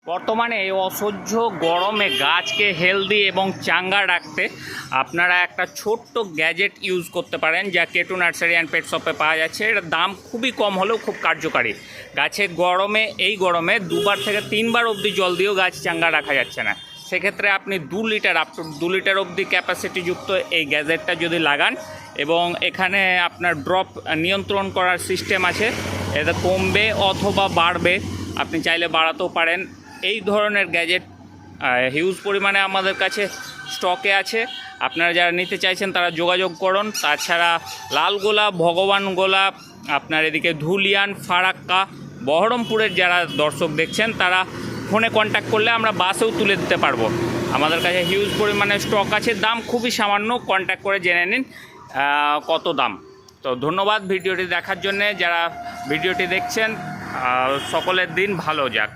বর্তমানে এই অসহ্য গরমে গাছকে হেলদি এবং চাঙ্গা রাখতে আপনারা একটা ছোট্ট গ্যাজেট ইউজ করতে পারেন, যা কেটু নার্সারি অ্যান্ড পেট শপে পাওয়া যাচ্ছে। এটার দাম খুবই কম হলেও খুব কার্যকারী। গাছে এই গরমে 2 থেকে 3 বার অবধি জল দিয়েও গাছ চাঙ্গা রাখা যাচ্ছে না। সেক্ষেত্রে আপনি 2 লিটার আপ টু 2 লিটার অবধি ক্যাপাসিটিযুক্ত এই গ্যাজেটটা যদি লাগান, এবং এখানে আপনার ড্রপ নিয়ন্ত্রণ করার সিস্টেম আছে, এটা কমবে অথবা বাড়বে, আপনি চাইলে বাড়াতেও পারেন। এই ধরনের গ্যাজেট হিউজ পরিমাণে আমাদের কাছে স্টকে আছে। আপনারা যারা নিতে চাইছেন তারা যোগাযোগ করুন। তাছাড়া লাল গোলাপ, ভগবান গোলাপ, আপনার এদিকে ধুলিয়ান, ফারাক্কা, বহরমপুরের যারা দর্শক দেখছেন তারা ফোনে কন্ট্যাক্ট করলে আমরা বাসেও তুলে দিতে পারবো। আমাদের কাছে হিউজ পরিমাণে স্টক আছে, দাম খুবই সামান্য। কন্ট্যাক্ট করে জেনে নিন কত দাম। তো ধন্যবাদ ভিডিওটি দেখার জন্যে। যারা ভিডিওটি দেখছেন সকলের দিন ভালো যাক।